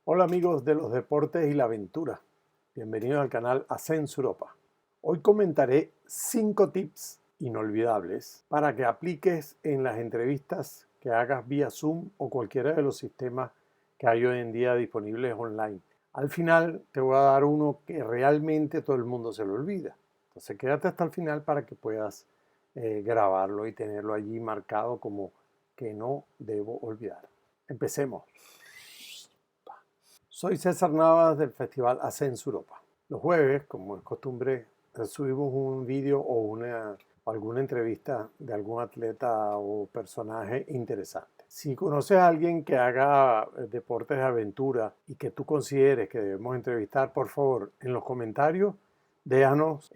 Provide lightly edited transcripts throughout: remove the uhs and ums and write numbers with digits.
Hola amigos de los deportes y la aventura, bienvenidos al canal Ascenso Europa. Hoy comentaré 5 tips inolvidables para que apliques en las entrevistas que hagas vía Zoom o cualquiera de los sistemas que hay hoy en día disponibles online. Al final te voy a dar uno que realmente todo el mundo se lo olvida. Entonces quédate hasta el final para que puedas grabarlo y tenerlo allí marcado como que no debo olvidar. Empecemos. Soy César Navas del Festival Ascenso Europa. Los jueves, como es costumbre, subimos un vídeo o alguna entrevista de algún atleta o personaje interesante. Si conoces a alguien que haga deportes de aventura y que tú consideres que debemos entrevistar, por favor, en los comentarios, déjanos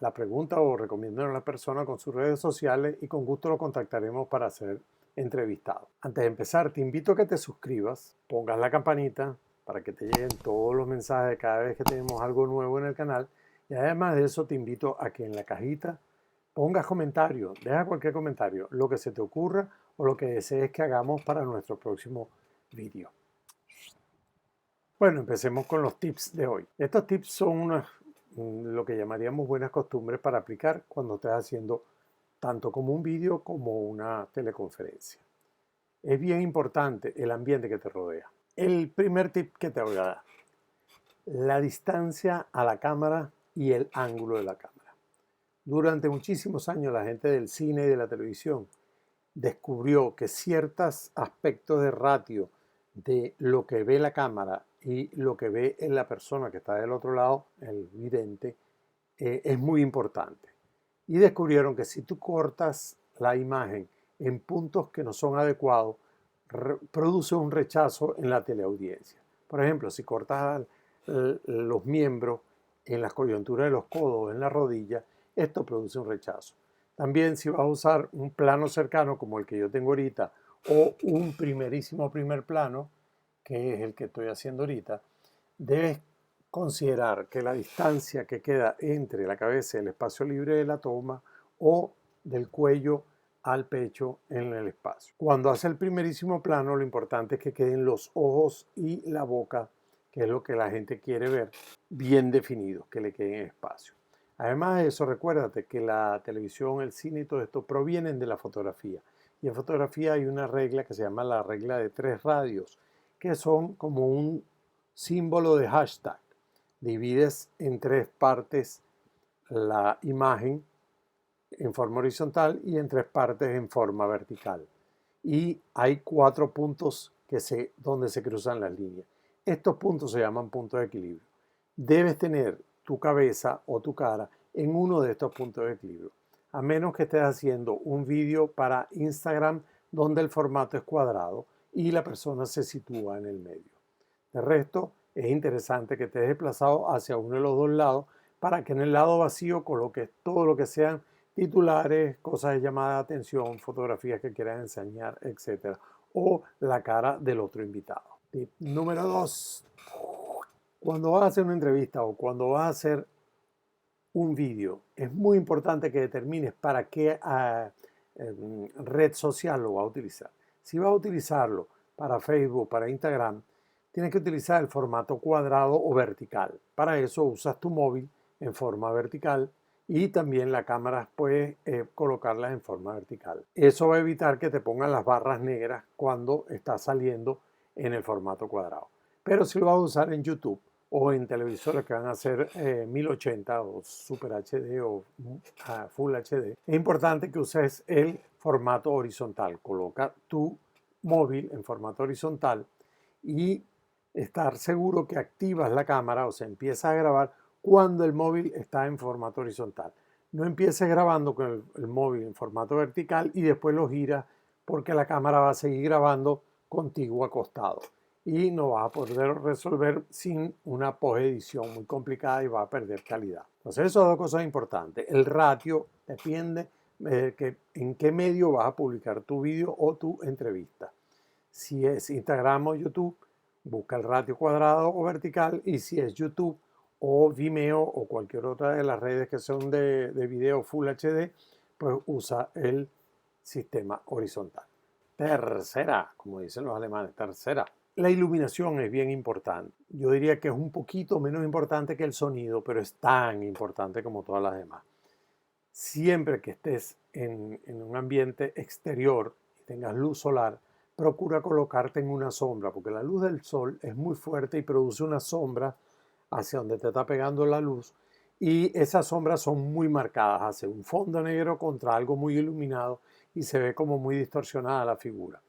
la pregunta o recomiéndanos a la persona con sus redes sociales y con gusto lo contactaremos para ser entrevistado. Antes de empezar, te invito a que te suscribas, pongas la campanita para que te lleguen todos los mensajes cada vez que tenemos algo nuevo en el canal. Y además de eso te invito a que en la cajita pongas comentarios, deja cualquier comentario, lo que se te ocurra o lo que desees que hagamos para nuestro próximo vídeo. Bueno, empecemos con los tips de hoy. Estos tips son lo que llamaríamos buenas costumbres para aplicar cuando estés haciendo tanto como un vídeo como una teleconferencia. Es bien importante el ambiente que te rodea. El primer tip que te voy a dar, la distancia a la cámara y el ángulo de la cámara. Durante muchísimos años la gente del cine y de la televisión descubrió que ciertos aspectos de ratio de lo que ve la cámara y lo que ve en la persona que está del otro lado, el vidente, es muy importante. Y descubrieron que si tú cortas la imagen en puntos que no son adecuados, produce un rechazo en la teleaudiencia. Por ejemplo, si cortas los miembros en las coyunturas de los codos o en la rodilla, esto produce un rechazo. También si vas a usar un plano cercano como el que yo tengo ahorita o un primer plano, que es el que estoy haciendo ahorita, debes considerar que la distancia que queda entre la cabeza y el espacio libre de la toma o del cuello al pecho en el espacio. Cuando hace el primerísimo plano, lo importante es que queden los ojos y la boca, que es lo que la gente quiere ver, bien definidos, que le queden espacio. Además de eso, recuérdate que la televisión, el cine y todo esto provienen de la fotografía. Y en fotografía hay una regla que se llama la regla de 3 radios, que son como un símbolo de hashtag. Divides en 3 partes la imagen en forma horizontal y en 3 partes en forma vertical. Y hay 4 puntos donde se cruzan las líneas. Estos puntos se llaman puntos de equilibrio. Debes tener tu cabeza o tu cara en uno de estos puntos de equilibrio, a menos que estés haciendo un vídeo para Instagram donde el formato es cuadrado y la persona se sitúa en el medio. De resto, es interesante que estés desplazado hacia uno de los dos lados para que en el lado vacío coloques todo lo que sean titulares, cosas de llamada de atención, fotografías que quieras enseñar, etc. O la cara del otro invitado. Tip número 2. Cuando vas a hacer una entrevista o cuando vas a hacer un vídeo, es muy importante que determines para qué red social lo vas a utilizar. Si vas a utilizarlo para Facebook, para Instagram, tienes que utilizar el formato cuadrado o vertical. Para eso usas tu móvil en forma vertical y también la cámara puedes colocarlas en forma vertical. Eso va a evitar que te pongan las barras negras cuando estás saliendo en el formato cuadrado. Pero si lo vas a usar en YouTube o en televisores que van a ser 1080 o Super HD o Full HD, es importante que uses el formato horizontal. Coloca tu móvil en formato horizontal y estar seguro que activas la cámara o se empieza a grabar cuando el móvil está en formato horizontal. No empieces grabando con el móvil en formato vertical y después lo giras porque la cámara va a seguir grabando contigo acostado y no vas a poder resolver sin una postedición muy complicada y va a perder calidad. Entonces, esas dos cosas importantes. El ratio depende de en qué medio vas a publicar tu vídeo o tu entrevista. Si es Instagram o YouTube, busca el ratio cuadrado o vertical, y si es YouTube o Vimeo o cualquier otra de las redes que son de video Full HD, pues usa el sistema horizontal. Tercera, como dicen los alemanes, tercera. La iluminación es bien importante. Yo diría que es un poquito menos importante que el sonido, pero es tan importante como todas las demás. Siempre que estés en un ambiente exterior y tengas luz solar, procura colocarte en una sombra, porque la luz del sol es muy fuerte y produce una sombra hacia donde te está pegando la luz, y esas sombras son muy marcadas, hace un fondo negro contra algo muy iluminado y se ve como muy distorsionada la figura.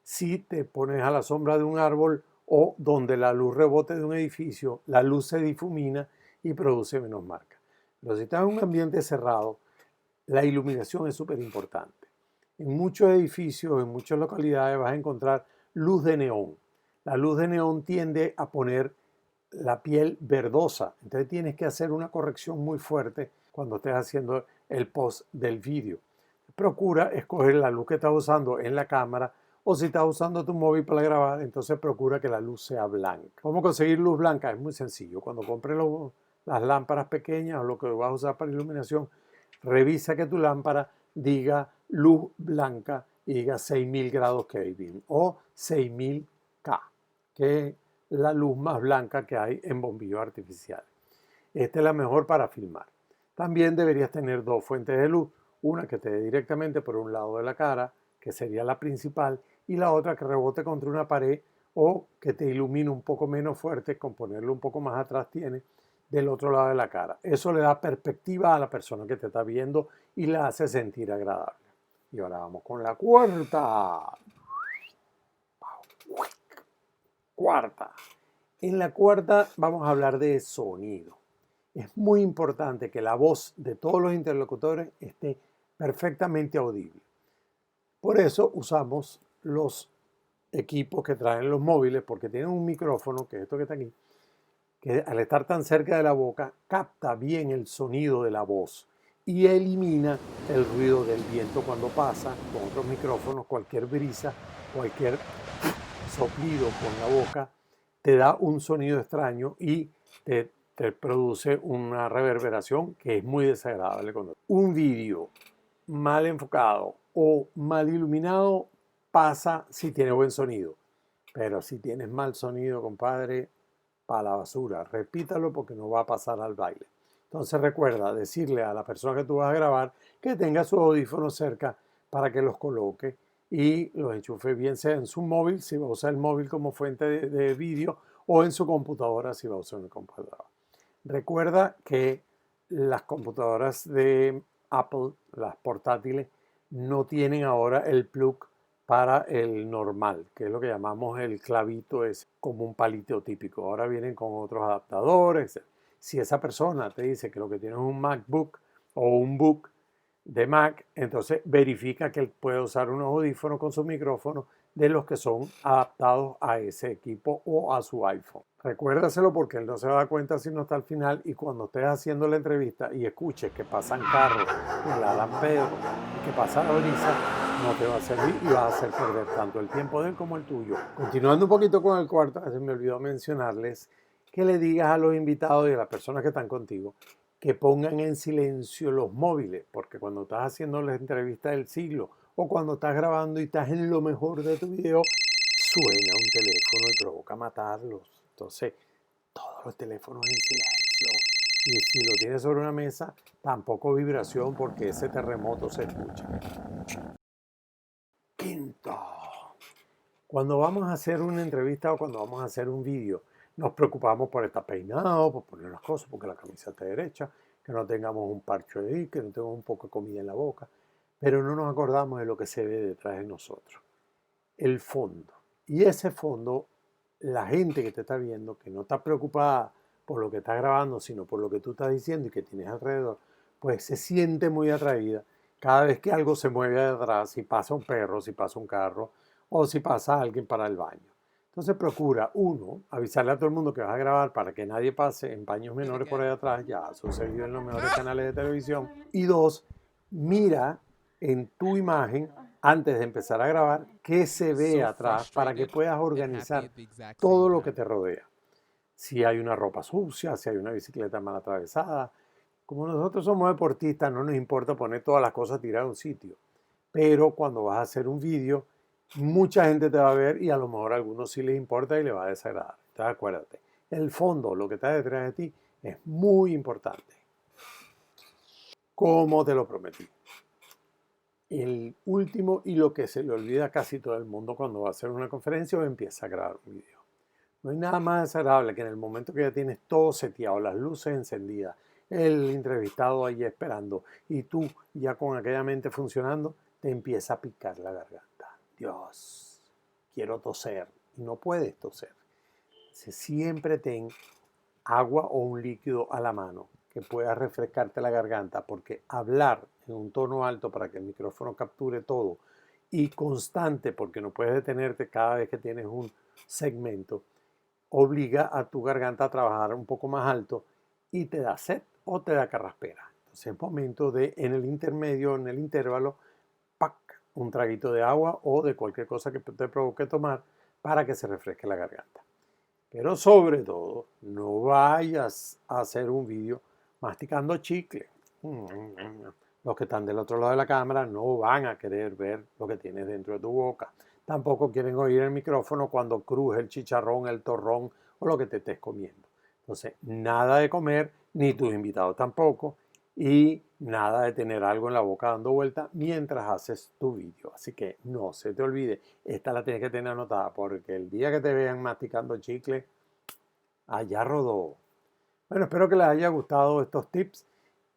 Si te pones a la sombra de un árbol o donde la luz rebote de un edificio, la luz se difumina y produce menos marca. Pero si estás en un ambiente cerrado, la iluminación es súper importante. En muchos edificios, en muchas localidades vas a encontrar luz de neón. La luz de neón tiende a poner la piel verdosa, entonces tienes que hacer una corrección muy fuerte cuando estés haciendo el post del vídeo. Procura escoger la luz que estás usando en la cámara, o si estás usando tu móvil para grabar, entonces procura que la luz sea blanca. ¿Cómo conseguir luz blanca? Es muy sencillo. Cuando compres las lámparas pequeñas o lo que vas a usar para iluminación, revisa que tu lámpara diga luz blanca y diga 6000 grados Kelvin o 6000 K, que es la luz más blanca que hay en bombillos artificiales. Esta es la mejor para filmar. También deberías tener dos fuentes de luz, una que te dé directamente por un lado de la cara, que sería la principal, y la otra que rebote contra una pared o que te ilumine un poco menos fuerte, con ponerlo un poco más atrás tiene, del otro lado de la cara. Eso le da perspectiva a la persona que te está viendo y la hace sentir agradable. Y ahora vamos con la cuarta. Cuarta. En la cuarta vamos a hablar de sonido. Es muy importante que la voz de todos los interlocutores esté perfectamente audible. Por eso usamos los equipos que traen los móviles, porque tienen un micrófono, que es esto que está aquí, que al estar tan cerca de la boca capta bien el sonido de la voz y elimina el ruido del viento cuando pasa. Con otros micrófonos, cualquier brisa, cualquier soplido con la boca te da un sonido extraño y te produce una reverberación que es muy desagradable. Un vídeo mal enfocado o mal iluminado pasa si tiene buen sonido, pero si tienes mal sonido, compadre, para la basura. Repítalo porque no va a pasar al baile. Entonces recuerda decirle a la persona que tú vas a grabar que tenga sus audífonos cerca para que los coloque y los enchufe, bien sea en su móvil, si va a usar el móvil como fuente de vídeo, o en su computadora, si va a usar una computadora. Recuerda que las computadoras de Apple, las portátiles, no tienen ahora el plug para el normal, que es lo que llamamos el clavito, es como un palito típico. Ahora vienen con otros adaptadores. Si esa persona te dice que lo que tiene es un MacBook o un book de Mac, entonces verifica que él puede usar unos audífonos con su micrófono de los que son adaptados a ese equipo o a su iPhone. Recuérdaselo porque él no se va a dar cuenta sino hasta el final, y cuando estés haciendo la entrevista y escuches que pasan carros, que la dan Pedro, que pasa la brisa, no te va a servir y vas a hacer perder tanto el tiempo de él como el tuyo. Continuando un poquito con el cuarto, se me olvidó mencionarles que le digas a los invitados y a las personas que están contigo que pongan en silencio los móviles, porque cuando estás haciendo la entrevista del siglo o cuando estás grabando y estás en lo mejor de tu video, suena un teléfono y provoca matarlos. Entonces, todos los teléfonos en silencio. Y si lo tienes sobre una mesa, tampoco vibración, porque ese terremoto se escucha. Quinto. Cuando vamos a hacer una entrevista o cuando vamos a hacer un vídeo, nos preocupamos por estar peinado, por poner las cosas, porque la camisa está derecha, que no tengamos un parche ahí, que no tengamos un poco de comida en la boca, pero no nos acordamos de lo que se ve detrás de nosotros, el fondo. Y ese fondo, la gente que te está viendo, que no está preocupada por lo que estás grabando, sino por lo que tú estás diciendo y que tienes alrededor, pues se siente muy atraída cada vez que algo se mueve detrás, si pasa un perro, si pasa un carro, o si pasa alguien para el baño. Entonces procura, uno, avisarle a todo el mundo que vas a grabar para que nadie pase en baños menores por ahí atrás, ya ha sucedido en los mejores canales de televisión. Y dos, mira en tu imagen, antes de empezar a grabar, qué se ve atrás para que puedas organizar todo lo que te rodea. Si hay una ropa sucia, si hay una bicicleta mal atravesada. Como nosotros somos deportistas, no nos importa poner todas las cosas tiradas en un sitio. Pero cuando vas a hacer un vídeo, mucha gente te va a ver y a lo mejor a algunos sí les importa y les va a desagradar. Entonces acuérdate, el fondo, lo que está detrás de ti, es muy importante. Como te lo prometí. El último y lo que se le olvida a casi todo el mundo cuando va a hacer una conferencia o empieza a grabar un video. No hay nada más desagradable que en el momento que ya tienes todo seteado, las luces encendidas, el entrevistado ahí esperando y tú ya con aquella mente funcionando, te empieza a picar la garganta. Dios, quiero toser y no puedes toser. Siempre ten agua o un líquido a la mano que pueda refrescarte la garganta, porque hablar en un tono alto para que el micrófono capture todo y constante, porque no puedes detenerte cada vez que tienes un segmento, obliga a tu garganta a trabajar un poco más alto y te da sed o te da carraspera. Entonces es momento de, en el intermedio, en el intervalo, ¡pac!, un traguito de agua o de cualquier cosa que te provoque tomar para que se refresque la garganta. Pero sobre todo, no vayas a hacer un vídeo masticando chicle. Los que están del otro lado de la cámara no van a querer ver lo que tienes dentro de tu boca. Tampoco quieren oír el micrófono cuando cruje el chicharrón, el torrón o lo que te estés comiendo. Entonces, nada de comer, ni tus invitados tampoco, y nada de tener algo en la boca dando vuelta mientras haces tu vídeo. Así que no se te olvide, esta la tienes que tener anotada porque el día que te vean masticando chicle, allá rodó. Bueno, espero que les haya gustado estos tips.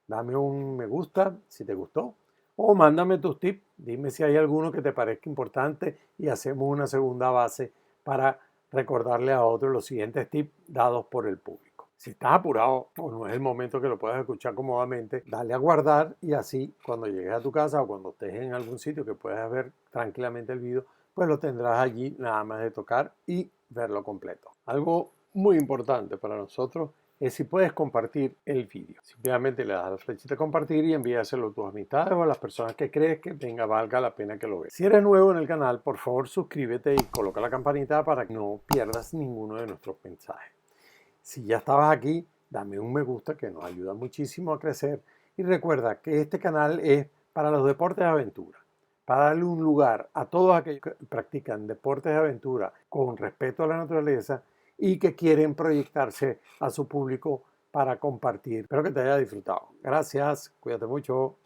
Dame un me gusta si te gustó o mándame tus tips. Dime si hay alguno que te parezca importante y hacemos una segunda base para recordarle a otros los siguientes tips dados por el público. Si estás apurado o no es el momento que lo puedas escuchar cómodamente, dale a guardar y así cuando llegues a tu casa o cuando estés en algún sitio que puedas ver tranquilamente el video, pues lo tendrás allí nada más de tocar y verlo completo. Algo muy importante para nosotros es si puedes compartir el vídeo. Simplemente le das a la flechita compartir y envíaselo a tus amistades o a las personas que crees que valga la pena que lo vean. Si eres nuevo en el canal, por favor suscríbete y coloca la campanita para que no pierdas ninguno de nuestros mensajes. Si ya estabas aquí, dame un me gusta que nos ayuda muchísimo a crecer y recuerda que este canal es para los deportes de aventura, para darle un lugar a todos aquellos que practican deportes de aventura con respeto a la naturaleza y que quieren proyectarse a su público para compartir. Espero que te haya disfrutado. Gracias, cuídate mucho.